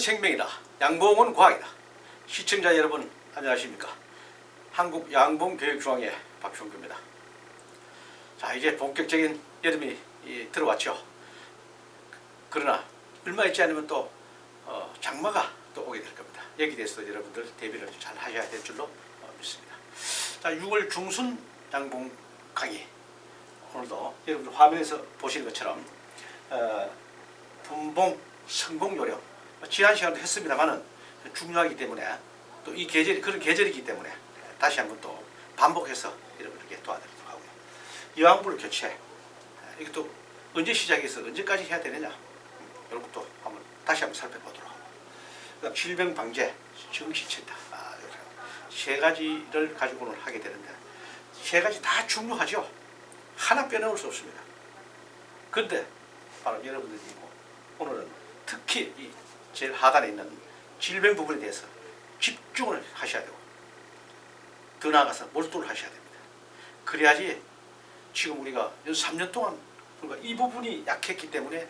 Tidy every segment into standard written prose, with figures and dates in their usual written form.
생명이다. 양봉은 과학이다. 시청자 여러분 안녕하십니까. 한국양봉교육중앙회 박종규입니다. 자, 이제 본격적인 여름이 들어왔죠. 그러나 얼마 있지 않으면 또 장마가 또 오게 될 겁니다. 여기에 대해서도 여러분들 대비를 잘 하셔야 될 줄로 믿습니다. 자, 6월 중순 양봉 강의, 오늘도 여러분들 화면에서 보시는 것처럼 분봉 성공 요령, 지난 시간도 했습니다만은 중요하기 때문에 또 이 계절이 그런 계절이기 때문에 다시 한번 또 반복해서 여러분들께 도와드리도록 하고요. 여왕불 교체, 이것도 언제 시작해서 언제까지 해야 되느냐, 이런 것도 한번 다시 한번 살펴보도록 하고, 그다음 질병 방제, 정시친다, 세 가지를 가지고 오늘 하게 되는데, 세 가지 다 중요하죠. 하나 빼놓을 수 없습니다. 그런데 바로 여러분들이 오늘은 특히 이 제일 하단에 있는 질병 부분에 대해서 집중을 하셔야 되고, 더 나아가서 몰두를 하셔야 됩니다. 그래야지 지금 우리가 3년 동안 이 부분이 약했기 때문에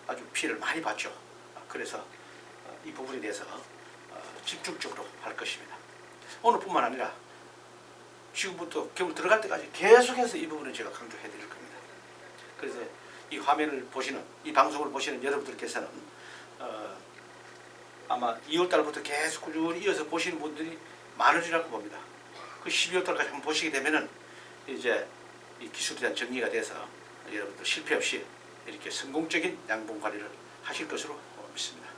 아주 피해를 많이 봤죠. 그래서 이 부분에 대해서 집중적으로 할 것입니다. 오늘뿐만 아니라 지금부터 겨울 들어갈 때까지 계속해서 이 부분을 제가 강조해 드릴 겁니다. 그래서 이 화면을 보시는, 이 방송을 보시는 여러분들께서는 아마 2월달부터 계속 꾸준히 이어서 보시는 분들이 많으리라고 봅니다. 그 12월달까지 한번 보시게 되면은 이제 이 기술에 대한 정리가 돼서 여러분들 실패 없이 이렇게 성공적인 양봉 관리를 하실 것으로 믿습니다.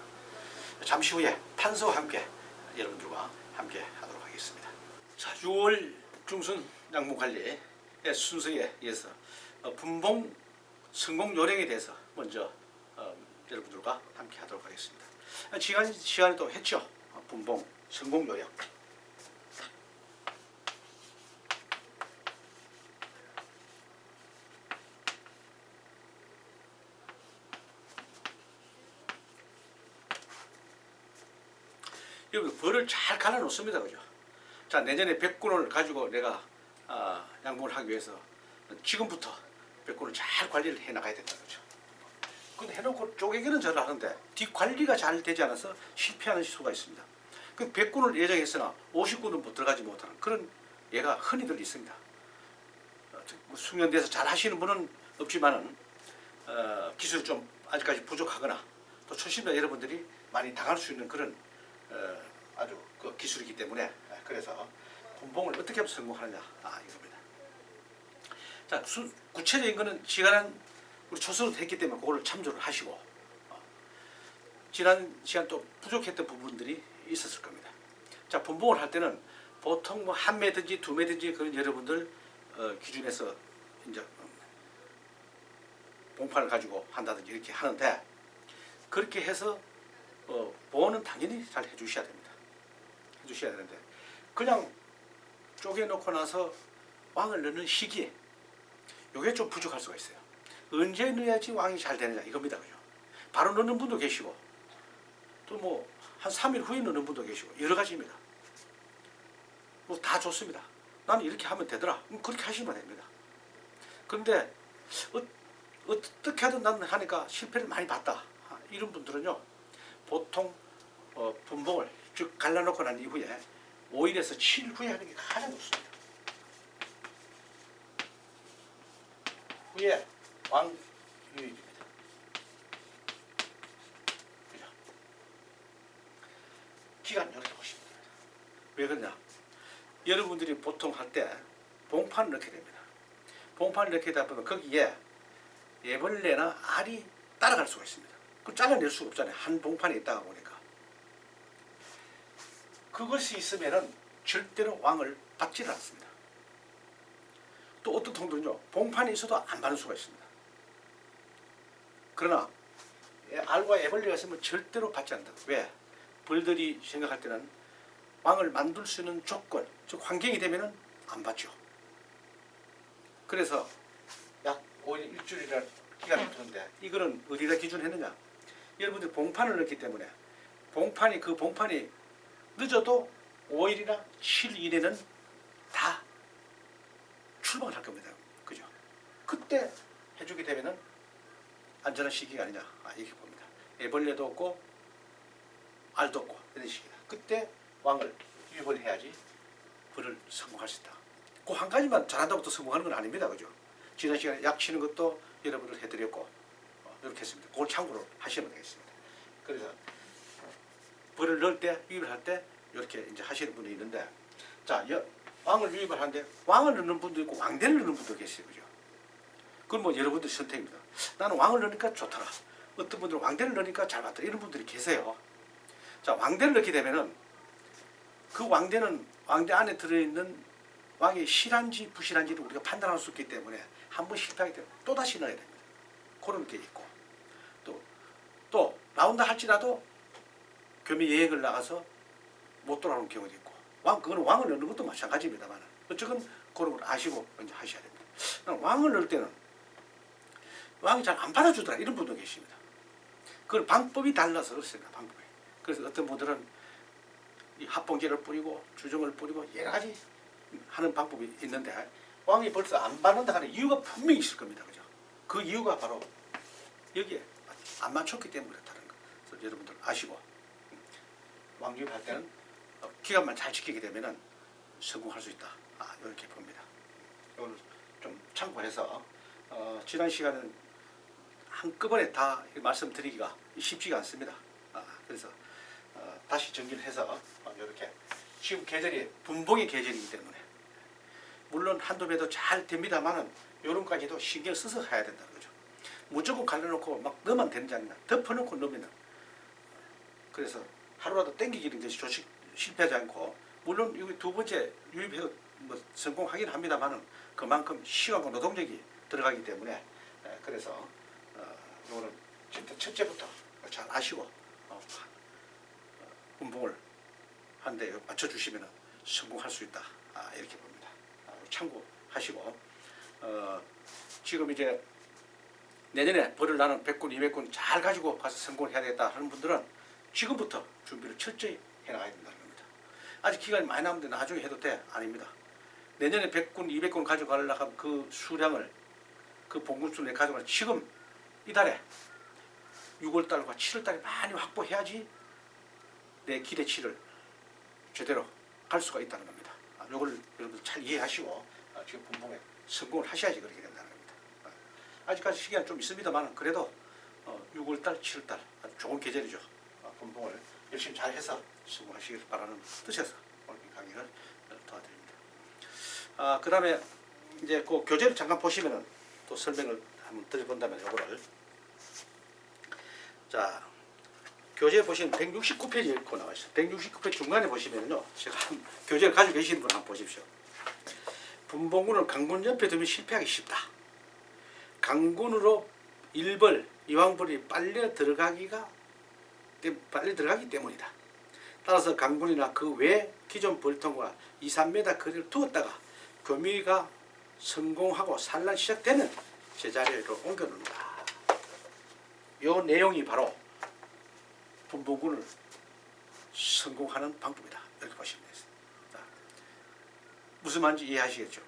잠시 후에 판서와 함께 여러분들과 함께 하도록 하겠습니다. 자, 6월 중순 양봉 관리의 순서에 의해서 분봉 성공 요령에 대해서 먼저 여러분들과 함께 하도록 하겠습니다. 지난 시간에도 했죠. 분봉 성공 요령. 여러분 벌을 잘 갈아 놓습니다. 그죠? 자, 내년에 백군을 가지고 내가 양봉을 하기 위해서 지금부터 백군을 잘 관리를 해 나가야 된다. 그죠? 근데 해놓고 쪼개기는 잘 하는데 뒷관리가 잘 되지 않아서 실패하는 수가 있습니다. 그 백군을 예정했으나 50군은 들어가지 못하는 그런 예가 흔히들 있습니다. 숙련돼서 잘 하시는 분은 없지만은 기술이 좀 아직까지 부족하거나 또 초심자 여러분들이 많이 당할 수 있는 그런 아주 그 기술이기 때문에, 그래서 분봉을 어떻게 하면 성공하느냐, 이겁니다. 자, 구체적인 거는 시간은 우리 초선으로 했기 때문에 그거를 참조를 하시고, 지난 시간 또 부족했던 부분들이 있었을 겁니다. 자, 분봉을 할 때는 보통 뭐 한 매든지 두 매든지 그런 여러분들 기준에서 이제 봉판을 가지고 한다든지 이렇게 하는데, 그렇게 해서 보호는 당연히 잘 해주셔야 됩니다. 해주셔야 되는데 그냥 쪼개놓고 나서 왕을 넣는 시기에 이게 좀 부족할 수가 있어요. 언제 넣어야지 왕이 잘 되느냐 이겁니다. 그죠? 바로 넣는 분도 계시고 또 뭐 한 3일 후에 넣는 분도 계시고 여러 가지입니다. 뭐 다 좋습니다. 나는 이렇게 하면 되더라. 그렇게 하시면 됩니다. 그런데 어떻게 하든 나는 하니까 실패를 많이 봤다, 이런 분들은요, 보통 분봉을 쭉 갈라놓고 난 이후에 5일에서 7일 후에 하는 게 가장 좋습니다. 후에 왕유입니다. 그죠? 기간 이렇게 보시면 됩니다. 왜 그러냐? 여러분들이 보통 할 때 봉판을 넣게 됩니다. 봉판을 넣게 되다 보면 거기에 애벌레나 알이 따라갈 수가 있습니다. 그걸 잘라낼 수가 없잖아요. 한 봉판에 있다가 보니까. 그것이 있으면은 절대로 왕을 받지를 않습니다. 또 어떤 통들은요, 봉판이 있어도 안 받을 수가 있습니다. 그러나 알과 애벌레가 있으면 절대로 받지 않는다. 왜? 벌들이 생각할 때는 왕을 만들 수 있는 조건, 즉 환경이 되면은 안 받죠. 그래서 약 5일, 일주일이라는 기간이 드는데, 이거는 어디다 기준했느냐? 여러분들 봉판을 넣기 때문에 그 봉판이 늦어도 5일이나 7일 이내는 다 출방을 할 겁니다. 그죠? 그때 해주게 되면은 안전한 시기가 아니냐, 이렇게 봅니다. 애벌레도 없고 알도 없고 이런 식이다. 그때 왕을 유입을 해야지 벌을 성공할 수 있다. 그 한 가지만 잘한다고 또 성공하는 건 아닙니다. 그죠? 지난 시간에 약 치는 것도 여러분들 해드렸고 이렇게 했습니다. 그걸 참고로 하시면 되겠습니다. 그래서 벌을 넣을 때 유입을 할 때 이렇게 이제 하시는 분이 있는데 자 왕을 유입을 하는데 왕을 넣는 분도 있고 왕대를 넣는 분도 계세요. 그죠? 그건 뭐 여러분들 선택입니다. 나는 왕을 넣으니까 좋더라. 어떤 분들은 왕대를 넣으니까 잘 맞더라. 이런 분들이 계세요. 자, 왕대를 넣게 되면은 그 왕대는 왕대 안에 들어있는 왕이 실한지 부실한지를 우리가 판단할 수 있기 때문에 한 번 실패하게 되면 또다시 넣어야 됩니다. 그런 게 있고 또 나온다 할지라도 겸이 여행을 나가서 못 돌아오는 경우도 있고 그거는 왕을 넣는 것도 마찬가지입니다만 어쨌든 그런 걸 아시고 먼저 하셔야 됩니다. 왕을 넣을 때는 왕이 잘 안 받아주더라 이런 분도 계십니다. 그건 방법이 달라서 그렇습니다. 방법이. 그래서 어떤 분들은 이 합봉제를 뿌리고 주정을 뿌리고 여러 가지 하는 방법이 있는데 왕이 벌써 안 받는다 하는 이유가 분명히 있을 겁니다. 그죠? 그 이유가 바로 여기에 안 맞췄기 때문에 그렇다는 거. 그래서 여러분들 아시고 왕 유입할 때는 기간만 잘 지키게 되면은 성공할 수 있다. 이렇게 봅니다. 이걸 좀 참고해서 지난 시간은 한꺼번에 다 말씀드리기가 쉽지가 않습니다. 그래서 다시 정리를 해서 이렇게 지금 계절이 분봉의 계절이기 때문에 물론 한두 배도 잘 됩니다만은 요런까지도 신경 써서 해야 된다는 거죠. 무조건 갈라놓고 막 넣으면 되는 게 아니라 덮어놓고 넣으면 그래서 하루라도 땡기기는 것이 실패하지 않고 물론 여기 두 번째 유입해서 뭐 성공하긴 합니다만은 그만큼 시간과 노동력이 들어가기 때문에 그래서 이거는 첫째부터 잘 아시고 분봉을 한데 맞춰주시면 성공할 수 있다. 이렇게 봅니다. 참고하시고 지금 이제 내년에 벌을 나는 100군, 200군 잘 가지고 가서 성공을 해야 되겠다 하는 분들은 지금부터 준비를 철저히 해나가야 된다는 겁니다. 아직 기간이 많이 남는데 나중에 해도 돼? 아닙니다. 내년에 100군, 200군 가져가려고 하면 그 수량을 그 봉군수를 가져가려 지금 이달에 6월달과 7월달에 많이 확보해야지 내 기대치를 제대로 갈 수가 있다는 겁니다. 이걸 여러분들 잘 이해하시고 지금 분봉에 성공을 하셔야지 그렇게 된다는 겁니다. 아직까지 시기는 좀 있습니다만 그래도 6월달, 7월달 아주 좋은 계절이죠. 분봉을 열심히 잘 해서 성공하시길 바라는 뜻에서 오늘 이 강의를 도와드립니다. 그 다음에 이제 그 교재를 잠깐 보시면은 또 설명을 한번 드려본다면 이거를 자 교재 보시면 169페이지 읽고 나와 있어요. 169페이지 중간에 보시면요. 제가 교재를 가지고 계시는 분 한번 보십시오. 분봉군을 강군 옆에 두면 실패하기 쉽다. 강군으로 일벌, 이왕벌이 빨려 들어가기 때문이다. 따라서 강군이나 그 외 기존 벌통과 2, 3m 거리를 두었다가 교미가 성공하고 산란 시작되는 제자리로 옮겨놓는다. 이 내용이 바로 분봉군을 성공하는 방법이다. 이렇게 보시면 되겠습니다. 무슨 말인지 이해하시겠죠?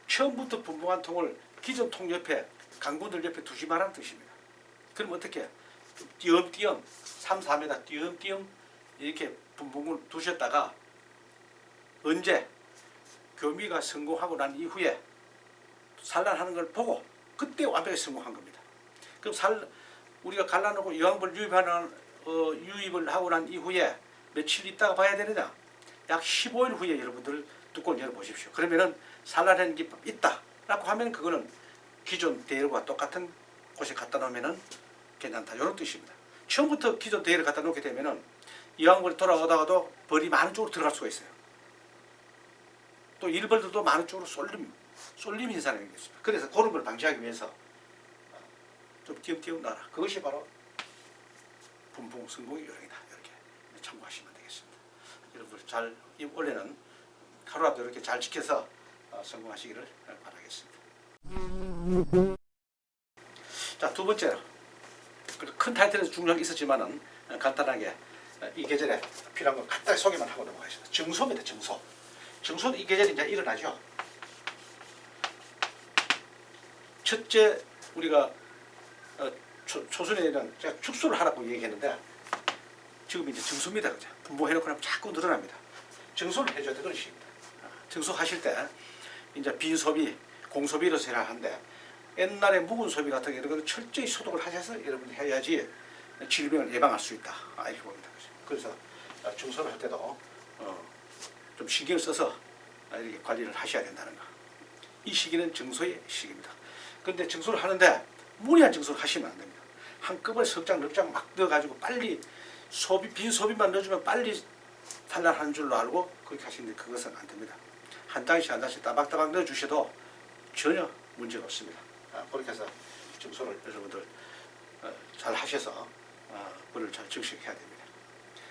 처음부터 분봉 한 통을 기존 통 옆에 강군들 옆에 두지 말라는 뜻입니다. 그럼 어떻게 띄엄띄엄 3, 4m 띄엄띄엄 이렇게 분봉군을 두셨다가 언제 교미가 성공하고 난 이후에 산란하는 걸 보고 그때 완벽히 성공한 겁니다. 그럼 우리가 갈라놓고 이왕벌 유입을 하고 난 이후에 며칠 있다가 봐야 되느냐? 약 15일 후에 여러분들 뚜껑을 열어보십시오. 그러면은 산란한 게 있다라고 하면 그거는 기존 대열과 똑같은 곳에 갖다 놓으면은 괜찮다. 이런 뜻입니다. 처음부터 기존 대열을 갖다 놓게 되면은 이왕벌이 돌아오다가도 벌이 많은 쪽으로 들어갈 수가 있어요. 또 일벌들도 많은 쪽으로 쏠림 현상이 생겼습니다. 그래서 그런 걸 방지하기 위해서 좀 띄엄띄엄 놔라. 그것이 바로 분봉 성공의 요령이다. 이렇게 참고하시면 되겠습니다. 여러분들 잘 원래는 하루라도 이렇게 잘 지켜서 성공하시기를 바라겠습니다. 자, 두 번째로 큰 타이틀에서 중요한 게 있었지만은 간단하게 이 계절에 필요한 걸 간단히 소개만 하고 넘어가겠습니다. 정소입니다. 정소. 정소는 이 계절에 이제 일어나죠. 첫째 우리가 초순에는 제가 축소를 하라고 얘기했는데 지금 이제 증소입니다. 그죠? 분봉해놓고 나면 자꾸 늘어납니다. 증소를 해줘야 돼. 그런 식입니다. 증소하실 때 이제 비소비, 공소비로 생각하는데 옛날에 묵은 소비 같은 게 이런 거 철저히 소독을 하셔서 여러분이 해야지 질병을 예방할 수 있다. 이렇게 봅니다. 그래서 증소를 할 때도 좀 신경을 써서 이렇게 관리를 하셔야 된다는 거. 이 시기는 증소의 시기입니다. 그런데 증소를 하는데 무리한 증소를 하시면 안 됩니다. 한꺼번에 석장, 넉장 막 넣어가지고 빨리 비소비만 넣어주면 빨리 산란하는 줄로 알고 그렇게 하시는데 그것은 안 됩니다. 한 장씩 한 장씩 따박따박 넣어주셔도 전혀 문제가 없습니다. 그렇게 해서 증소를 여러분들 잘 하셔서 물을 잘 증식해야 됩니다.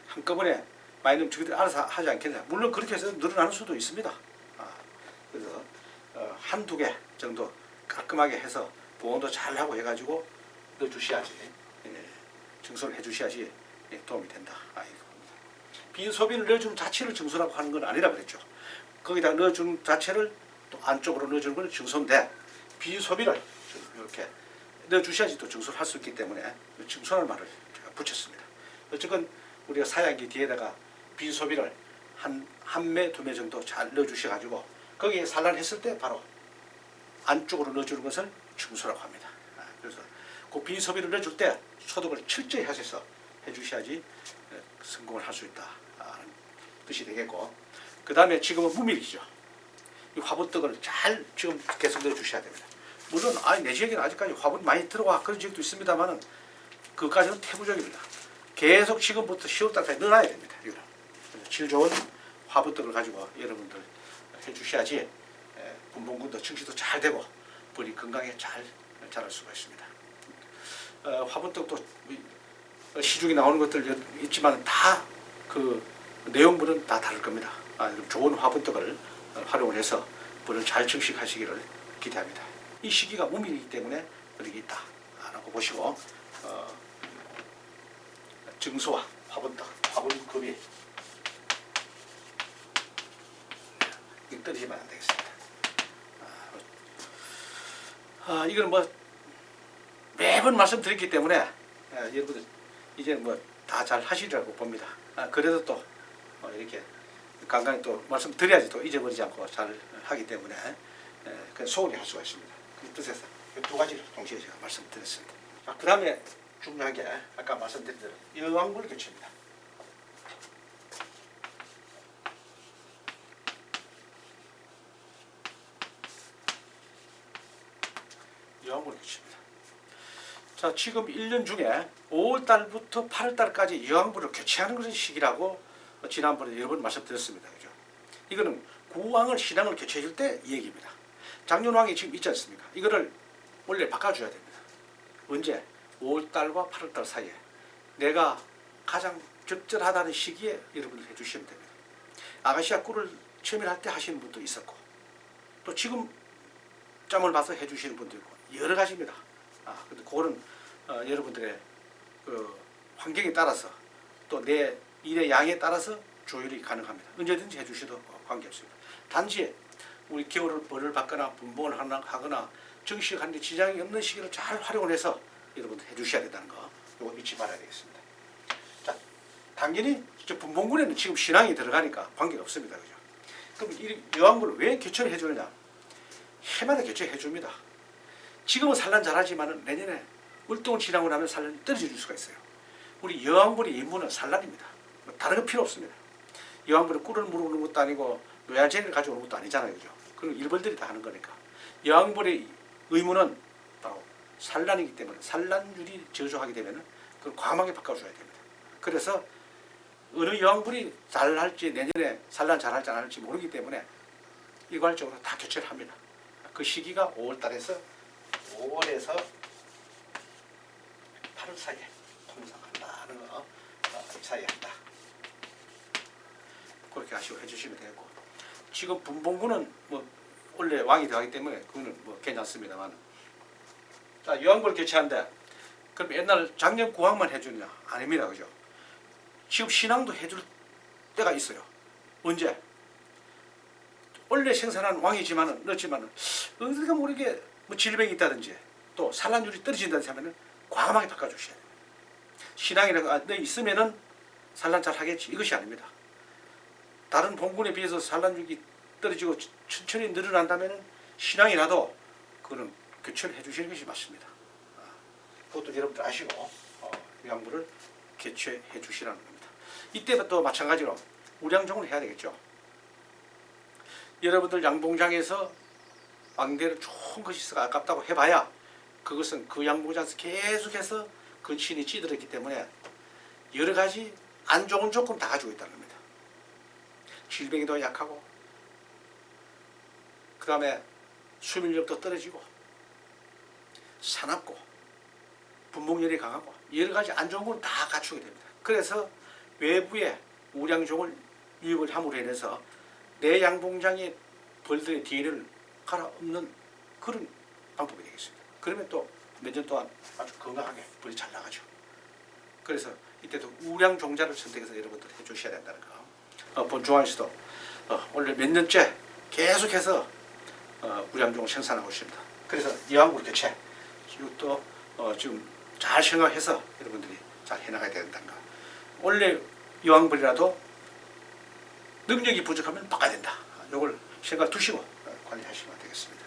한꺼번에 많이 넣으면 저희들이 알아서 하지 않겠냐. 물론 그렇게 해서 늘어나는 수도 있습니다. 그래서 한두 개 정도 깔끔하게 해서 보온도 잘하고 해가지고 넣어주셔야지, 증소를 해주셔야지 도움이 된다. 비소비를 넣어주는 자체를 증소라고 하는 건 아니라 그랬죠. 거기다 넣어주는 자체를 또 안쪽으로 넣어주는 건 증소인데 비소비를 이렇게 넣어주셔야지 또 증소를 할 수 있기 때문에 증소라는 말을 제가 붙였습니다. 어쨌건 우리가 사양기 뒤에다가 비소비를 한 매, 두 매 정도 잘 넣어주셔가지고 거기에 산란했을 때 바로 안쪽으로 넣어주는 것을 증소라고 합니다. 그래서 그 비소비를 넣어줄 때 소독을 철저히 하셔서 해주셔야지 성공을 할 수 있다 뜻이 되겠고, 그 다음에 지금은 무밀이죠. 이 화분떡을 잘 지금 계속 넣어주셔야 됩니다. 물론 내 지역에는 아직까지 화분 많이 들어와 그런 지역도 있습니다만은 그까지는 태부적입니다. 계속 지금부터 10월달까지 넣어놔야 됩니다. 이거는. 질 좋은 화분떡을 가지고 여러분들 해주셔야지 분봉군도 증식도 잘 되고 벌이 건강에 잘 자랄 수가 있습니다. 화분떡도 시중에 나오는 것들 있지만 다 그 내용물은 다 다를 겁니다. 좋은 화분떡을 활용을 해서 벌을 잘 증식하시기를 기대합니다. 이 시기가 무밀이기 때문에 그런 게 있다라고 보시고 증소와 화분떡, 화분급이 떨어지면 안 되겠습니다. 이건 뭐 매번 말씀드렸기 때문에 여러분들 이제 뭐 다 잘 하시리라고 봅니다. 그래도 또 이렇게 간간히 또 말씀드려야지 또 잊어버리지 않고 잘 하기 때문에 소홀히 할 수가 있습니다. 그 뜻에서 두 가지를 동시에 제가 말씀드렸습니다. 그 다음에 중요한 게 아까 말씀드린 대로 여왕벌 교체입니다. 여왕벌 교체입니다. 자, 지금 1년 중에 5월달부터 8월달까지 여왕벌을 교체하는 그런 시기라고 지난번에 여러 번 말씀드렸습니다. 그죠? 이거는 구왕을 신앙을 교체해 줄 때 얘기입니다. 장년왕이 지금 있지 않습니까? 이거를 원래 바꿔줘야 됩니다. 언제? 5월달과 8월달 사이에 내가 가장 적절하다는 시기에 여러분들 해주시면 됩니다. 아가씨아 꿀을 처음에 할 때 하시는 분도 있었고 또 지금 짬을 봐서 해주시는 분도 있고 여러 가지입니다. 근데 그거는 여러분들의 그 환경에 따라서 또 내 일의 양에 따라서 조율이 가능합니다. 언제든지 해주셔도 관계없습니다. 단지 우리 겨울을 벌을 받거나 분봉을 하거나 정식하는 데 지장이 없는 시기를 잘 활용을 해서 여러분들 해주셔야 된다는 거 이거 잊지 말아야 되겠습니다. 자, 당연히 분봉군에는 지금 신앙이 들어가니까 관계가 없습니다. 그죠? 그럼 이 여왕벌을 왜 교체를 해주느냐? 해마다 교체해 줍니다. 지금은 산란 잘하지만 내년에 월동을 지나고 나면 산란이 떨어질 수가 있어요. 우리 여왕벌의 임무는 산란입니다. 다른 거 필요 없습니다. 여왕벌은 꿀을 물어오는 것도 아니고 노약제를 가져오는 것도 아니잖아요. 그죠? 그리고 일벌들이 다 하는 거니까. 여왕벌의 의무는 바로 산란이기 때문에 산란율이 저조하게 되면 그걸 과감하게 바꿔줘야 됩니다. 그래서 어느 여왕벌이 잘할지 내년에 산란 잘할지 안 할지 모르기 때문에 일괄적으로 다 교체를 합니다. 그 시기가 5월달에서 5월에서 8월 사이에 통상 한다는 거 이 사이에 한다. 그렇게 하시고 해주시면 되겠고, 지금 분봉군은 뭐 원래 왕이 들어가기 때문에 그거는 뭐 괜찮습니다만, 자, 여왕벌 교체한데 그럼 옛날 작년 구왕만 해주느냐? 아닙니다. 그죠? 지금 신앙도 해줄 때가 있어요. 언제? 원래 생산한 왕이지만은 넣지만은 어디가 모르게 뭐 질병이 있다든지 또 산란율이 떨어진다든지 하면은 과감하게 바꿔주셔야 돼요. 신앙이라고 있으면은 산란 잘 하겠지, 이것이 아닙니다. 다른 봉군에 비해서 산란율이 떨어지고 천천히 늘어난다면 신앙이 나도 그거는 교체를 해주시는 것이 맞습니다. 그것도 여러분들 아시고 유황물을 교체해 주시라는 겁니다. 이때부터 마찬가지로 우량종을 해야 되겠죠. 여러분들 양봉장에서 왕대를 좋은 것이 있어가 아깝다고 해봐야 그것은 그 양봉장에서 계속해서 근친이 찌들었기 때문에 여러 가지 안 좋은 조건 다 가지고 있다는 겁니다. 질병이 더 약하고, 그 다음에 수밀력도 떨어지고, 사납고, 분봉열이 강하고, 여러 가지 안 좋은 건 다 갖추게 됩니다. 그래서 외부에 우량종을 유입을 함으로 인해서 내 양봉장의 벌들의 DNA를 갈아엎는 그런 방법이 되겠습니다. 그러면 또 몇 년 동안 아주 건강하게 벌이 잘 나가죠. 그래서 이때도 우량종자를 선택해서 여러분들 해주셔야 된다는 거. 본중앙에서도 원래 몇 년째 계속해서 우량종을 생산하고 있습니다. 그래서 이왕물 교체 이것도 지금 잘 생각해서 여러분들이 잘 해나가야 된다는 거. 원래 이왕벌이라도 능력이 부족하면 바꿔야 된다. 이걸 생각 두시고 관리하시면 되겠습니다.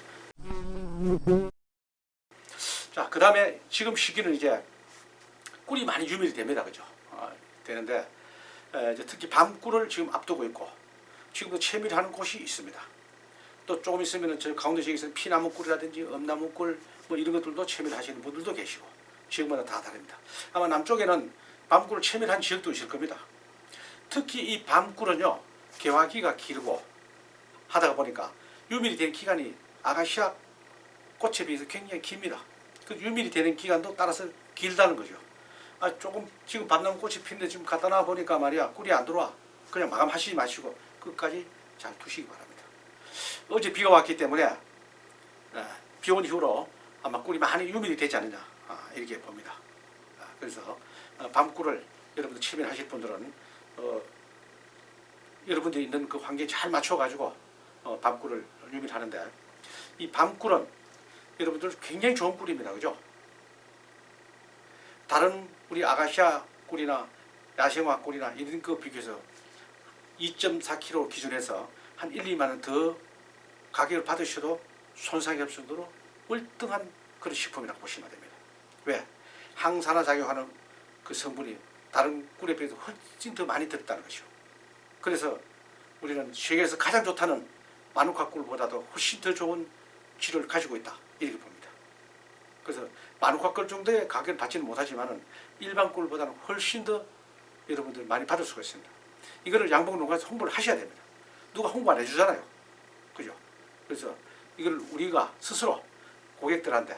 자, 그 다음에 지금 시기는 이제 꿀이 많이 유밀이 됩니다. 그죠? 되는데 이제 특히 밤꿀을 지금 앞두고 있고 지금도 채밀하는 곳이 있습니다. 또 조금 있으면 저 가운데 지역에서는 피나무꿀이라든지 엄나무꿀 뭐 이런 것들도 채밀하시는 분들도 계시고 지역마다 다 다릅니다. 아마 남쪽에는 밤꿀을 채밀한 지역도 있을 겁니다. 특히 이 밤꿀은요 개화기가 길고 하다가 보니까 유밀이 되는 기간이 아가시아 꽃에 비해서 굉장히 깁니다. 그 유밀이 되는 기간도 따라서 길다는 거죠. 조금 지금 밤나무 꽃이 피는데 지금 갖다 놔 보니까 말이야 꿀이 안 들어와. 그냥 마감하시지 마시고 끝까지 잘 두시기 바랍니다. 어제 비가 왔기 때문에 비 온 이후로 아마 꿀이 많이 유밀이 되지 않느냐 이렇게 봅니다. 그래서 밤꿀을 여러분들 채밀하실 분들은 여러분들이 있는 그 환경에 잘 맞춰가지고 밤꿀을 유밀하는데 이 밤꿀은 여러분들 굉장히 좋은 꿀입니다. 그죠? 다른 우리 아가시아 꿀이나 야생화 꿀이나 이런 거 비교해서 2.4kg 기준에서 한 1, 2만 원 더 가격을 받으셔도 손상이 없을 정도로 월등한 그런 식품이라고 보시면 됩니다. 왜? 항산화 작용하는 그 성분이 다른 꿀에 비해서 훨씬 더 많이 들었다는 것이죠. 그래서 우리는 세계에서 가장 좋다는 마누카 꿀보다도 훨씬 더 좋은 질을 가지고 있다 이렇게 봅니다. 그래서 마누카 꿀 정도의 가격을 받지는 못하지만은 일반 꿀보다는 훨씬 더 여러분들 많이 받을 수가 있습니다. 이거를 양봉농가에서 홍보를 하셔야 됩니다. 누가 홍보 안 해주잖아요. 그죠? 그래서 이걸 우리가 스스로 고객들한테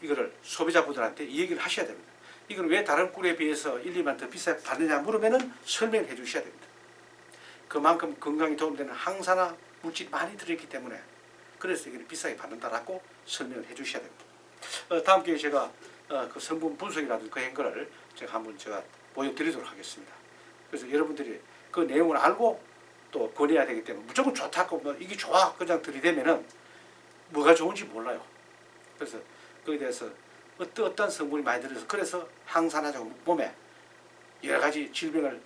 이거를 소비자분들한테 이 얘기를 하셔야 됩니다. 이걸 왜 다른 꿀에 비해서 1, 2만 더 비싸게 받느냐 물으면은 설명을 해 주셔야 됩니다. 그만큼 건강에 도움되는 항산화 물질이 많이 들어있기 때문에 그래서 이걸 비싸게 받는다라고 설명을 해 주셔야 됩니다. 다음 기회에 제가 그 성분 분석이라든지 그 행거를 제가 한번 보여드리도록 하겠습니다. 그래서 여러분들이 그 내용을 알고 또 권해야 되기 때문에 무조건 좋다고 뭐 이게 좋아 그냥 들이대면은 뭐가 좋은지 몰라요. 그래서 거기에 대해서 어떤 성분이 많이 들어서 그래서 항산화적 몸에 여러 가지 질병을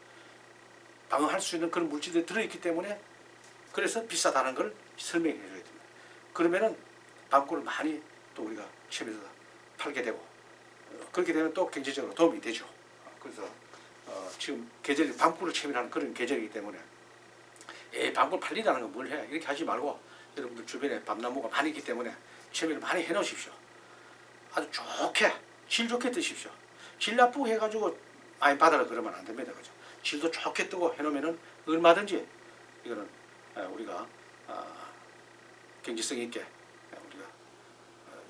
방어할 수 있는 그런 물질들이 들어있기 때문에 그래서 비싸다는 걸 설명해 줘야 됩니다. 그러면은 밤꿀을 많이 또 우리가 시험에서 팔게 되고 그렇게 되면 또 경제적으로 도움이 되죠. 그래서 지금 계절이 밤꿀을 채밀하는 그런 계절이기 때문에 밤꿀 팔린다는 건 뭘 해 이렇게 하지 말고 여러분들 주변에 밤나무가 많이 있기 때문에 채밀을 많이 해 놓으십시오. 아주 좋게 질 좋게 드십시오. 질 나쁘고 해가지고 많이 받아라 그러면 안 됩니다. 그죠? 질도 좋게 뜨고 해놓으면은 얼마든지 이거는 우리가 경제성 있게 우리가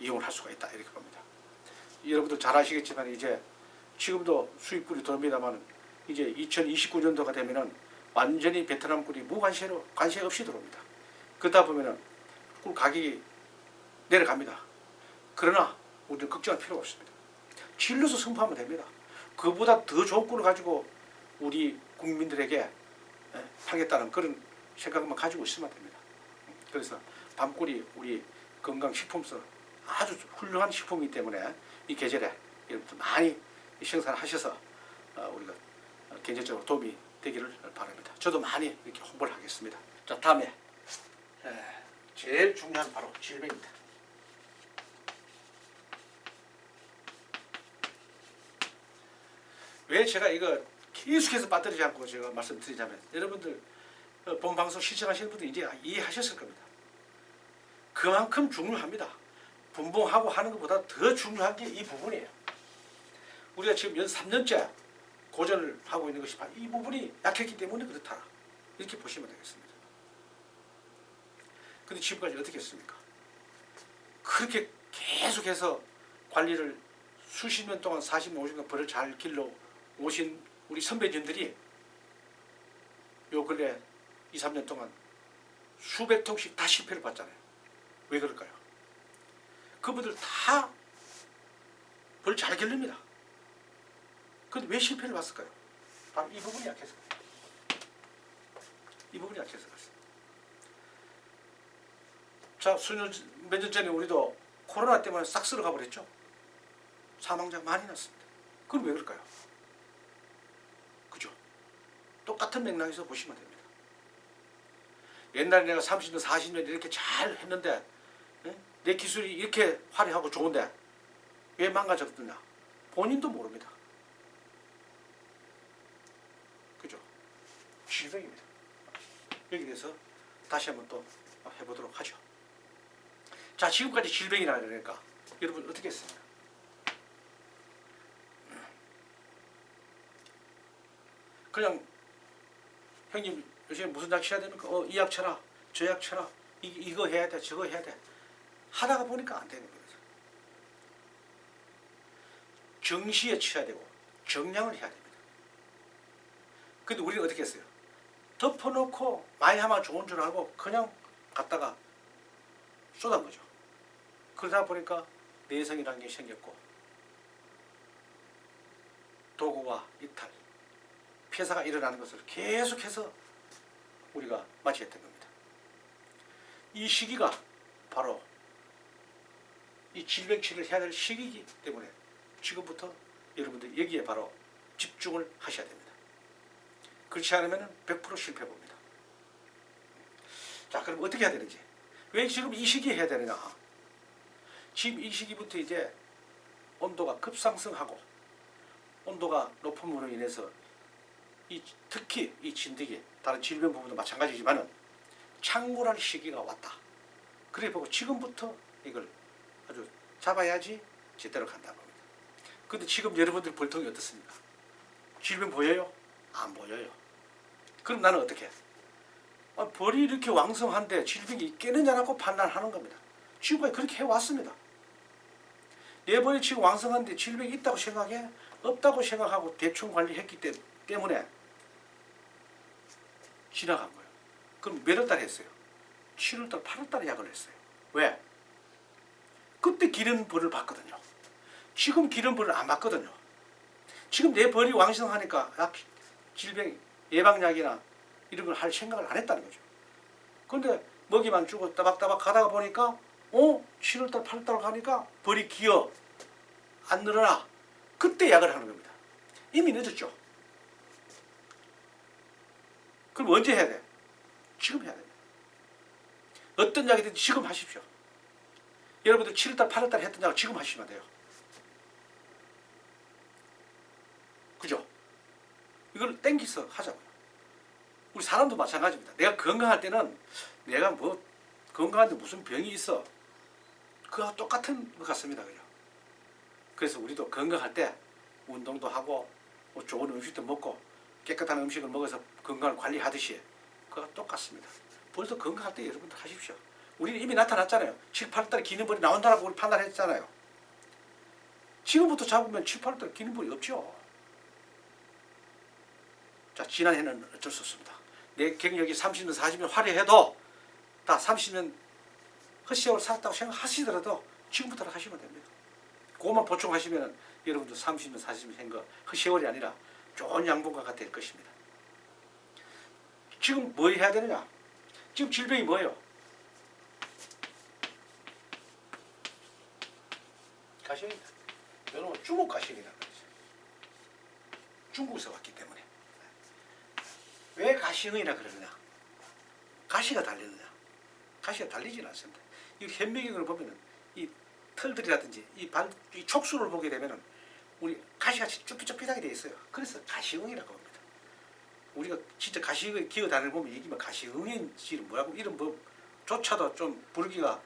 이용을 할 수가 있다 이렇게 봅니다. 여러분들 잘 아시겠지만 이제 지금도 수입꿀이 들어옵니다만 이제 2029년도가 되면은 완전히 베트남 꿀이 무관세로 관세 없이 들어옵니다. 그러다 보면은 꿀 가격이 내려갑니다. 그러나 우리는 걱정할 필요가 없습니다. 질러서 승부하면 됩니다. 그보다 더 좋은 꿀을 가지고 우리 국민들에게 하겠다는 그런 생각만 가지고 있으면 됩니다. 그래서 밤꿀이 우리 건강식품서 아주 훌륭한 식품이기 때문에 이 계절에 여러분들 많이 생산하셔서 우리가 경제적으로 도움이 되기를 바랍니다. 저도 많이 이렇게 홍보를 하겠습니다. 자, 다음에 제일 중요한 바로 질병입니다. 왜 제가 이거 계속해서 빠뜨리지 않고 제가 말씀드리자면, 여러분들 본 방송 시청하시는 분들 이제 이해하셨을 겁니다. 그만큼 중요합니다. 분봉하고 하는 것보다 더 중요한 게 이 부분이에요. 우리가 지금 연 3년째 고전을 하고 있는 것이 바로 이 부분이 약했기 때문에 그렇다, 이렇게 보시면 되겠습니다. 근데 지금까지 어떻게 했습니까? 그렇게 계속해서 관리를 수십 년 동안 40년, 50년 벌을 잘 길러 오신 우리 선배님들이 요 근래 2, 3년 동안 수백 통씩 다 실패를 봤잖아요. 왜 그럴까요? 그분들 다 벌 잘 길릅니다. 그런데 왜 실패를 봤을까요? 바로 이 부분이 약해서 그래요. 이 부분이 약해서 그렇습니다. 자, 몇 년 전에 우리도 코로나 때문에 싹 쓸어가 버렸죠. 사망자가 많이 났습니다. 그건 왜 그럴까요? 그죠? 똑같은 맥락에서 보시면 됩니다. 옛날에 내가 30년, 40년 이렇게 잘 했는데, 내 기술이 이렇게 화려하고 좋은데 왜 망가졌느냐? 본인도 모릅니다. 그죠? 질병입니다. 여기 대해서 다시 한번 또 해보도록 하죠. 자, 지금까지 질병이라 그러니까 여러분 어떻게 했습니까? 그냥 형님 요즘에 무슨 약 쳐야 됩니까? 이 약 쳐라, 저 약 쳐라, 이거 해야 돼, 저거 해야 돼 하다가 보니까 안 되는 거죠. 정시에 쳐야 되고 정량을 해야 됩니다. 근데 우리는 어떻게 했어요? 덮어놓고 많이 하면 좋은 줄 알고 그냥 갖다가 쏟은 거죠. 그러다 보니까 내성이라는 게 생겼고 도구와 이탈, 폐사가 일어나는 것을 계속해서 우리가 맞이했던 겁니다. 이 시기가 바로 이 질병 치료를 해야 될 시기이기 때문에 지금부터 여러분들 여기에 바로 집중을 하셔야 됩니다. 그렇지 않으면 100% 실패 봅니다. 자, 그럼 어떻게 해야 되는지, 왜 지금 이 시기에 해야 되느냐? 지금 이 시기부터 이제 온도가 급상승하고 온도가 높음으로 인해서 특히 이 진드기, 다른 질병 부분도 마찬가지지만은 창궐할 시기가 왔다. 그래 보고 지금부터 이걸 아주 잡아야지 제대로 간다는 겁니다. 근데 지금 여러분들 벌통이 어떻습니까? 질병 보여요? 안 보여요. 그럼 나는 어떻게 해? 벌이 이렇게 왕성한데 질병이 있겠느냐라고 판단하는 겁니다. 지금까지 그렇게 해왔습니다. 내 벌이 지금 왕성한데 질병이 있다고 생각해? 없다고 생각하고 대충 관리했기 때문에 지나간 거예요. 그럼 몇 월달에 했어요? 7월달, 8월달에 약을 했어요. 왜? 그때 기른 벌을 봤거든요. 지금 기른 벌을 안 봤거든요. 지금 내 벌이 왕성하니까 질병 예방약이나 이런 걸 할 생각을 안 했다는 거죠. 그런데 먹이만 주고 따박따박 가다가 보니까 7월달, 8월달 가니까 벌이 기어 안 늘어나. 그때 약을 하는 겁니다. 이미 늦었죠. 그럼 언제 해야 돼? 지금 해야 됩니다. 어떤 약이든지 지금 하십시오. 여러분들 7월달, 8월달 했던 약을 지금 하시면 돼요. 그죠? 이걸 땡기서 하자고요. 우리 사람도 마찬가지입니다. 내가 건강할 때는 내가 뭐 건강한데 무슨 병이 있어, 그거와 똑같은 것 같습니다. 그죠? 그래서 우리도 건강할 때 운동도 하고 뭐 좋은 음식도 먹고 깨끗한 음식을 먹어서 건강을 관리하듯이 그거와 똑같습니다. 벌써 건강할 때 여러분들 하십시오. 우리는 이미 나타났잖아요. 7, 8월달에 기는 벌이 나온다라고 우리 판단했잖아요. 지금부터 잡으면 7, 8월달에 기는 벌이 없죠. 자, 지난해는 어쩔 수 없습니다. 내 경력이 30년, 40년 화려해도 다 30년 헛세월 살았다고 생각하시더라도 지금부터 하시면 됩니다. 그것만 보충하시면 여러분들 30년, 40년 한 거 헛세월이 아니라 좋은 양분과가 될 것입니다. 지금 뭐 해야 되느냐? 지금 질병이 뭐예요? 가시입니다. 여러분 중국 가시이라는 거죠. 중국에서 왔기 때문에 왜 가시형이라 그러느냐? 가시가 달리느냐? 가시가 달리지는 않습니다. 이 현미경을 보면은 이 털들이라든지 이 촉수를 보게 되면은 우리 가시같이 쭈삣쭈삣하게 되어 있어요. 그래서 가시형이라고 합니다. 우리가 진짜 가시의 기어 다니는 보면 이게 가시형인지는 뭐라고 이름 뭐조차도 좀 부르기가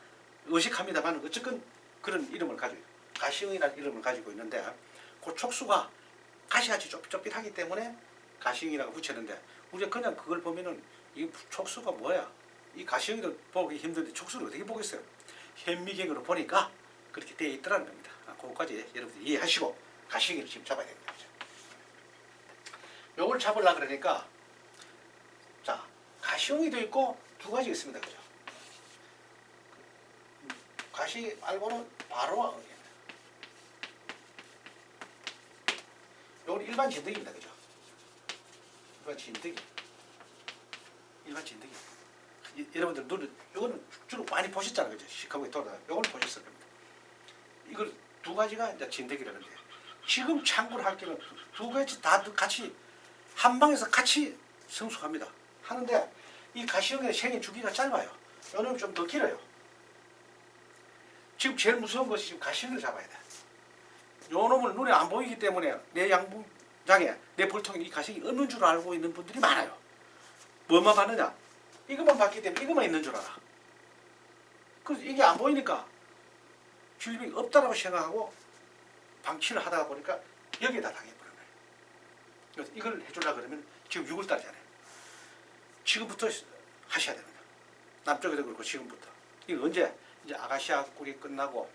어색합니다만 어쨌건 그런 이름을 가지고 가시형이라는 이름을 가지고 있는데 그 촉수가 가시같이 좁깃하기 때문에 가시형이라고 붙였는데 우리가 그냥 그걸 보면은 이 촉수가 뭐야? 이 가시형도 보기 힘든데 촉수를 어떻게 보겠어요? 현미경으로 보니까 그렇게 되어 있더라는 겁니다. 그것까지 여러분들 이해하시고 가시형을 지금 잡아야 됩니다. 요걸 잡으려고 그러니까 자 가시형이도 있고 두 가지 있습니다. 그죠? 가시 말고는 바로 요건 일반 진드기입니다. 그죠? 일반 진드기. 여러분들 눈을 요거는 주로 많이 보셨잖아요. 그죠? 시카고에 돌아다녀. 요거는 보셨을 겁니다. 이걸 두 가지가 이제 진드기라는데 지금 참고를 할 때는 두 가지 다 같이 한 방에서 같이 성숙합니다. 하는데 이 가시형의 생애 주기가 짧아요. 요 놈이 좀 더 길어요. 지금 제일 무서운 것이 지금 가시형을 잡아야 돼. 요 놈을 눈에 안 보이기 때문에 내 양봉장에 내 볼통에 이 가시형이 없는 줄 알고 있는 분들이 많아요. 뭐만 봤느냐? 이것만 봤기 때문에 이것만 있는 줄 알아. 그래서 이게 안 보이니까 질병이 없다라고 생각하고 방치를 하다가 보니까 여기에다 당해버린 거예요. 그래서 이걸 해주려고 그러면 지금 6월달이잖아요. 지금부터 하셔야 됩니다. 남쪽에도 그렇고 지금부터. 이거 언제? 이제 아가시아 꿀이 끝나고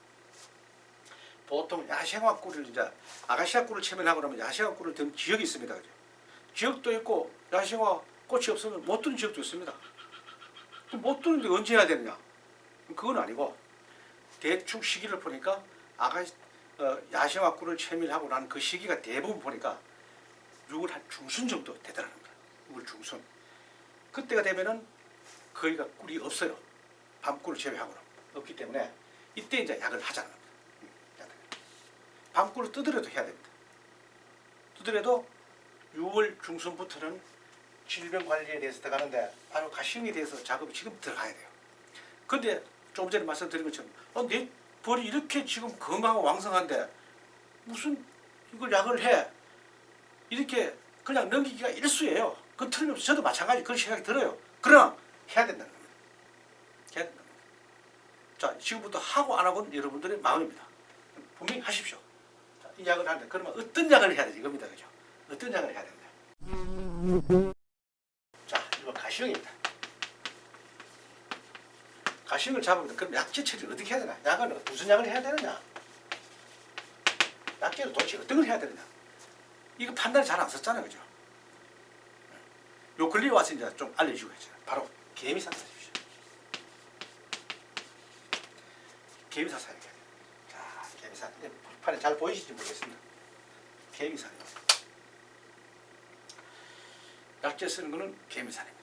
보통 야생화 꿀을 이제 아가시아 꿀을 체면하고 그러면 야생화 꿀을 든 지역이 있습니다. 그죠? 지역도 있고 야생화 꽃이 없으면 못 드는 지역도 있습니다. 못 드는데 언제 해야 되느냐? 그건 아니고 대충 시기를 보니까 야생화 꿀을 체밀하고 난 그 시기가 대부분 보니까 6월 한 중순 정도 되더라는 겁니다. 6월 중순. 그때가 되면은 거기가 꿀이 없어요. 밤꿀을 제외하고는 없기 때문에 이때 이제 약을 하자는 겁니다. 밤꿀을 뜨더라도 해야 됩니다. 뜨더라도 6월 중순부터는 질병 관리에 대해서 들어가는데 바로 가시형에 대해서 작업이 지금 들어가야 돼요. 근데 좀 전에 말씀드린 것처럼 내 벌이 이렇게 지금 건강하고 왕성한데 무슨 이걸 약을 해? 이렇게 그냥 넘기기가 일수예요. 그건 틀림없이 저도 마찬가지 그런 생각이 들어요. 그러나 해야 된다는 겁니다. 해야 된다는 겁니다. 자, 지금부터 하고 안 하고는 여러분들의 마음입니다. 분명히 하십시오. 자, 이 약을 하는데 그러면 어떤 약을 해야 되지 이겁니다. 그죠? 어떤 약을 해야 된다. 자, 이번 가시형입니다. 가시형을 잡으면 그럼 약제 처리를 어떻게 해야 되나? 약은 무슨 약을 해야 되느냐? 약제를 도대체 어떤 걸 해야 되느냐? 이거 판단이 잘 안 썼잖아요. 그죠? 요 근리에 와서 이제 좀 알려주고 있잖아요. 바로 개미산 사십시오. 개미산 사야 돼요. 자, 개미산. 판에 잘 보이실지 모르겠습니다. 개미산이요. 약제 쓰는 거는 개미산입니다.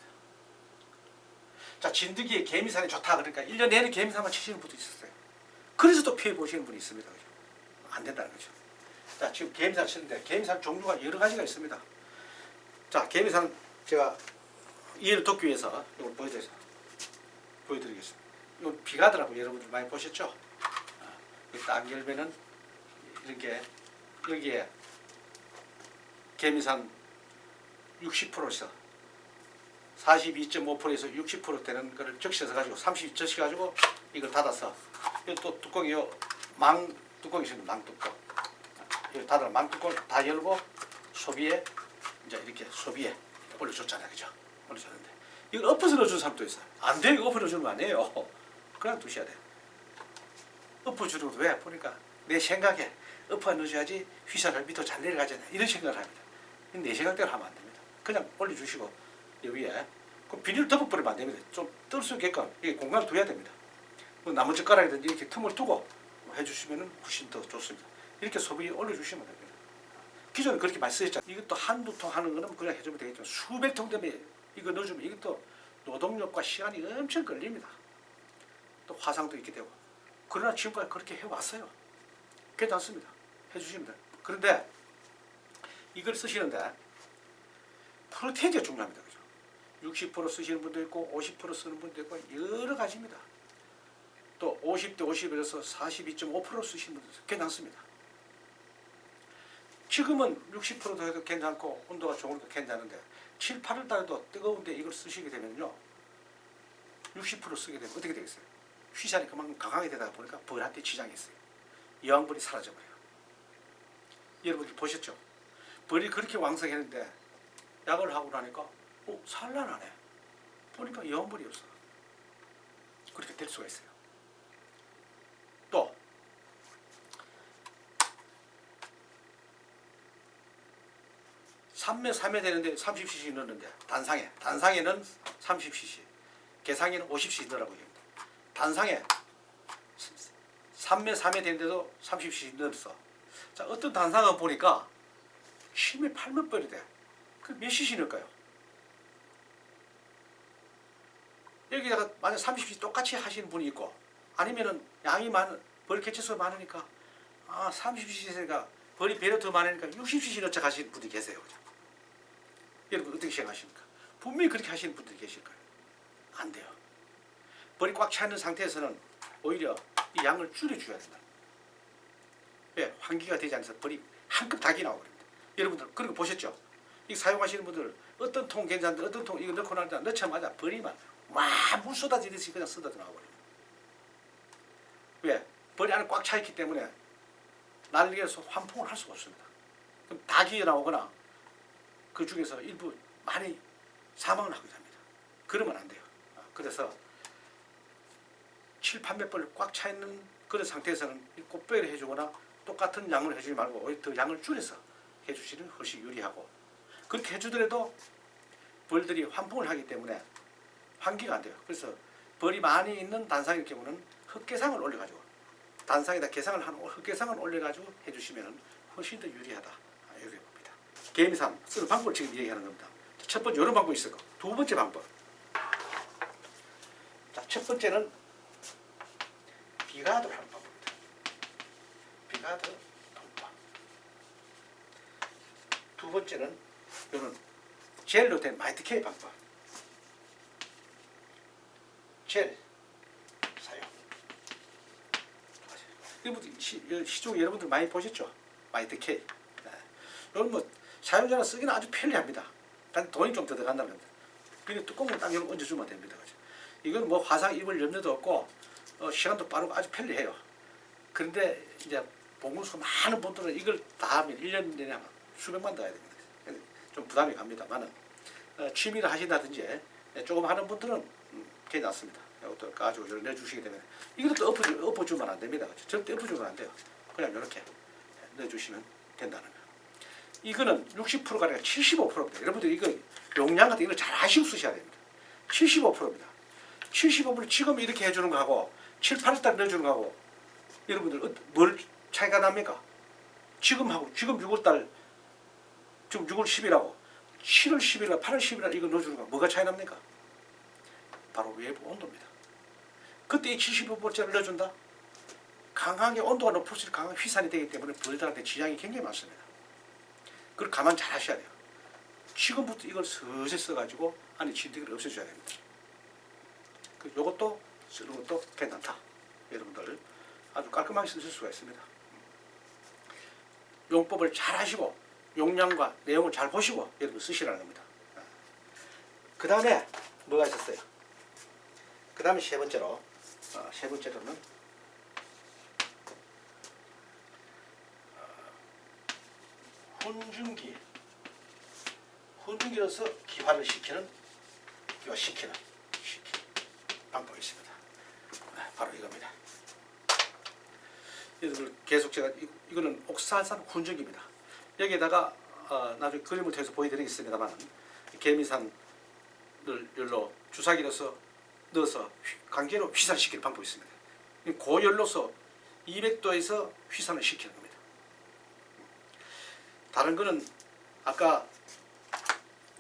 자, 진드기에 개미산이 좋다 그러니까 1년 내내 개미산만 치시는 분도 있었어요. 그래서 또 피해 보시는 분이 있습니다. 그죠? 안 된다는 거죠. 자, 지금 개미산 치는데 개미산 종류가 여러 가지가 있습니다. 자, 개미산 제가 이해를 돕기 위해서 이걸 보여드리겠습니다. 이건 비가드라고 여러분들 많이 보셨죠? 딱 열면은 이렇게 여기에 개미산 60%에서 42.5%에서 60% 되는 거를 적셔서 가지고 32젖이 가지고 이걸 닫아서 또 뚜껑이 망 뚜껑이 있습니다. 망뚜껑. 이걸 닫아 망뚜껑 다 열고 소비에 이제 이렇게 소비에 올려줬잖아요. 그죠? 올려줬는데 이걸 엎어서 넣어주는 사람도 있어요. 안 돼. 이거 엎어 넣어주는 거 아니에요. 그냥 두셔야 돼요. 엎어주는 것도 왜? 보니까 내 생각에 엎어 넣어줘야지 휘사를 밑으로 잘 내려가잖아요. 이런 생각을 합니다. 내 생각대로 하면 안 됩니다. 그냥 올려주시고 여기에 그 비닐 덮어버리면 안 됩니다. 좀 뜰 수 있게끔 이게 공간을 둬야 됩니다. 뭐 나무젓가락이든지 이렇게 틈을 두고 해주시면 훨씬 더 좋습니다. 이렇게 소비에 올려주시면 됩니다. 기존에 그렇게 많이 쓰였잖아요. 이것도 한두 통 하는 거는 그냥 해주면 되겠지만 수백 통 때문에 이거 넣어주면 이것도 노동력과 시간이 엄청 걸립니다. 또 화상도 있게 되고. 그러나 지금까지 그렇게 해왔어요. 괜찮습니다. 해주시면 돼요. 그런데 이걸 쓰시는데 프로테인이 중요합니다. 그죠? 60% 쓰시는 분도 있고 50% 쓰는 분도 있고 여러 가지입니다. 또 50대 50에서 42.5% 쓰시는 분도 괜찮습니다. 지금은 60%도 해도 괜찮고 온도가 좋으니까 괜찮은데 7, 8월 달에도 뜨거운데 이걸 쓰시게 되면요. 60% 쓰게 되면 어떻게 되겠어요? 휘산이 그만큼 강하게 되다 보니까 벌한테 지장이 있어요. 여왕벌이 사라져버려요. 여러분들 보셨죠? 벌이 그렇게 왕성했는데 약을 하고 나니까 산란하네. 보니까 여왕벌이 없어. 그렇게 될 수가 있어요. 또 3매 되는데 30cc 넣는데 단상에는 30cc, 개상에는 50cc 넣으라고 합니다. 단상에 3매 되는데도 30cc 넣었어. 자, 어떤 단상은 보니까 7매 8매 벌이 돼. 그 몇 cc 넣을까요? 여기다가 만약 30cc 똑같이 하시는 분이 있고 아니면은 양이 벌 개체수가 많으니까 30cc가 벌이 배로 더 많으니까 60cc 넣자 하시는 분이 계세요. 그죠? 여러분 어떻게 생각하십니까? 분명히 그렇게 하시는 분들이 계실 거예요. 안 돼요. 벌이 꽉 차 있는 상태에서는 오히려 이 양을 줄여줘야 된다. 왜? 환기가 되지 않아서 벌이 한급 닭이 나오거든요. 여러분들 그런 거 보셨죠? 이 사용하시는 분들 어떤 통 괜찮은데 어떤 통 이거 넣고 넣자마자 벌이만 물 쏟아지듯이 그냥 쏟아져 나와버립니다. 왜? 벌이 안에 꽉 차 있기 때문에 날개에서 환풍을 할 수가 없습니다. 그럼 닭이 나오거나 그 중에서 일부 많이 사망을 하게 됩니다. 그러면 안 돼요. 그래서 7, 800벌 꽉 차 있는 그런 상태에서는 꽃배를 해주거나 똑같은 양을 해주지 말고 오히려 더 양을 줄여서 해주시는 훨씬 유리하고, 그렇게 해주더라도 벌들이 환풍을 하기 때문에 환기가 안 돼요. 그래서 벌이 많이 있는 단상일 경우는 흑개상을 올려가지고 단상에다 개상을 하는 흑개상을 올려가지고 해주시면 훨씬 더 유리하다. 이렇게 봅니다. 개미산 쓰는 방법을 지금 얘기하는 겁니다. 첫 번째 이런 방법이 있을 거. 두 번째 방법. 자, 첫 번째는 비가드를 하는 방법입니다. 비가드 돌파. 두 번째는 이런 젤로 된 마이트K 방법. 젤 사용. 시중 여러분들 많이 보셨죠? 마이트K. 이건 뭐 사용자가 쓰기는 아주 편리합니다. 단 돈이 좀 더 들어간다는 겁니다. 그냥 뚜껑을 딱 얹어주면 됩니다. 이건 뭐 화상 입을 염려도 없고 시간도 빠르고 아주 편리해요. 그런데 이제 봉구수가 많은 분들은 이걸 다 하면 1년 내내 아마 수백만 더 해야 됩니다. 좀 부담이 갑니다만은 취미를 하신다든지 조금 하는 분들은 괜찮습니다. 이것도 가지고 넣어주시게 되면 이것도 엎어주면 안 됩니다. 절대 엎어주면 안 돼요. 그냥 이렇게 넣어주시면 된다는 거예요. 이거는 60%가 아니라 75%입니다. 여러분들 이거 용량 같은 이거 잘 아시고 쓰셔야 됩니다. 75%입니다. 75%를 지금 이렇게 해주는 거하고 7, 8월달 넣어주는 거하고 여러분들 뭘 차이가 납니까? 지금하고 지금 6월달 지금 6월 10일하고 7월 10일이나 8월 10일이나 이거 넣어주는 거 뭐가 차이 납니까? 바로 외부 온도입니다. 그때 이 75%를 넣어준다? 강하게 온도가 높을수록 강하게 휘산이 되기 때문에 벌들한테 지장이 굉장히 많습니다. 그걸 감안 잘 하셔야 돼요. 지금부터 이걸 서서히 써가지고 안에 진드기를 없애줘야 됩니다. 요것도 쓰는 것도 괜찮다. 여러분들 아주 깔끔하게 쓰실 수가 있습니다. 용법을 잘 하시고 용량과 내용을 잘 보시고 여러분 쓰시라는 겁니다. 그 다음에 뭐가 있었어요? 그 다음에 세 번째로는 훈증기로서 기화를 시키는 방법이 있습니다. 바로 이겁니다. 여러분 계속 제가 이거는 옥산산 훈증기입니다. 여기에다가 나중에 그림을 통해서 보여드리겠습니다만 개미산을 열로 주사기로서 넣어서 강제로 휘산시키는 방법이 있습니다. 고열로서 200도에서 휘산을 시키는 겁니다. 다른 거는 아까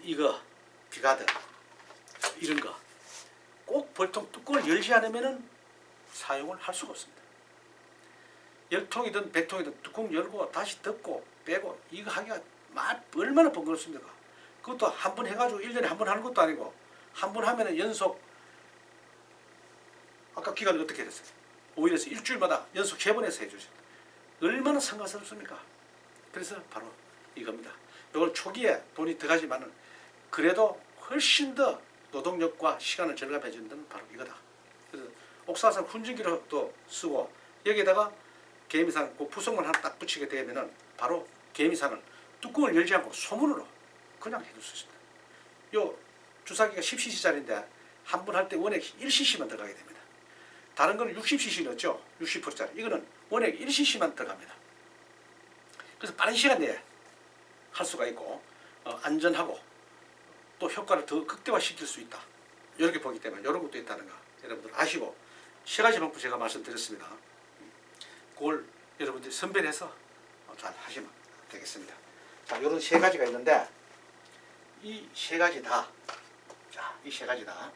이거 비가드 이런 거 꼭 벌통 뚜껑을 열지 않으면 사용을 할 수가 없습니다. 10통이든 100통이든 뚜껑 열고 다시 덮고 빼고 이거 하기가 얼마나 번거롭습니까? 그것도 한 번 해가지고 1년에 한 번 하는 것도 아니고 한 번 하면은 연속 아까 기간이 어떻게 됐어요? 5일에서 일주일마다 연속 3번에서 해주세요. 얼마나 성가스럽습니까? 그래서 바로 이겁니다. 이걸 초기에 돈이 들어가지만은 그래도 훨씬 더 노동력과 시간을 절감해 주는 데는 바로 이거다. 그래서 옥사산 훈증기로 쓰고 여기에다가 개미산 그 부속만 하나 딱 붙이게 되면은 바로 개미산을 뚜껑을 열지 않고 소문으로 그냥 해줄 수 있습니다. 요 주사기가 10cc짜리인데 한 번 할 때 원액 1cc만 들어가게 됩니다. 다른 거는 60cc 넣었죠. 60%짜리. 이거는 원액 1cc만 들어갑니다. 그래서 빠른 시간 내에 할 수가 있고 안전하고 또 효과를 더 극대화시킬 수 있다. 이렇게 보기 때문에 이런 것도 있다는 거 여러분들 아시고 세 가지 방법 제가 말씀드렸습니다. 그걸 여러분들이 선별해서 잘 하시면 되겠습니다. 자, 이런 세 가지가 있는데 이 세 가지 다, 자, 이 세 가지 다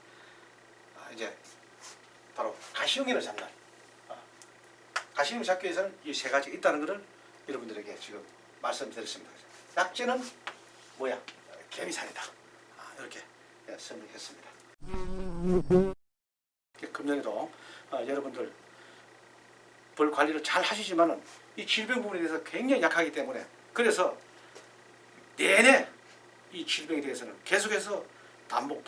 이제 바로 가시용인을 잡는 가시용인을 잡기 위해서는 이 세 가지 있다는 것을 여러분들에게 지금 말씀드렸습니다. 약재는 뭐야? 개미산이다. 이렇게 설명했습니다. 금년에도 여러분들 벌 관리를 잘 하시지만은 이 질병 부분에 대해서 굉장히 약하기 때문에 그래서 내내 이 질병에 대해서는 계속해서 반복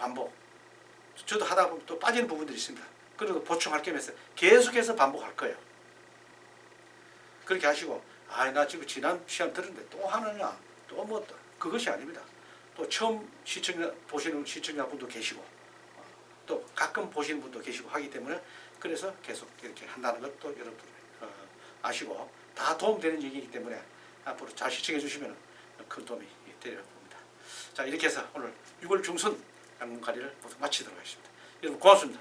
저도 하다 보면 또 빠지는 부분들이 있습니다. 그래도 보충할 겸해서 계속해서 반복할 거예요. 그렇게 하시고 나 지금 지난 시간 들었는데 또 하느냐 또 뭐 그것이 아닙니다. 또 처음 보시는 시청자분도 계시고 또 가끔 보시는 분도 계시고 하기 때문에 그래서 계속 이렇게 한다는 것도 여러분들 아시고 다 도움되는 얘기이기 때문에 앞으로 잘 시청해 주시면 큰 도움이 될 겁니다. 자, 이렇게 해서 오늘 6월 중순 양문관리를 모두 마치도록 하겠습니다. 여러분 고맙습니다.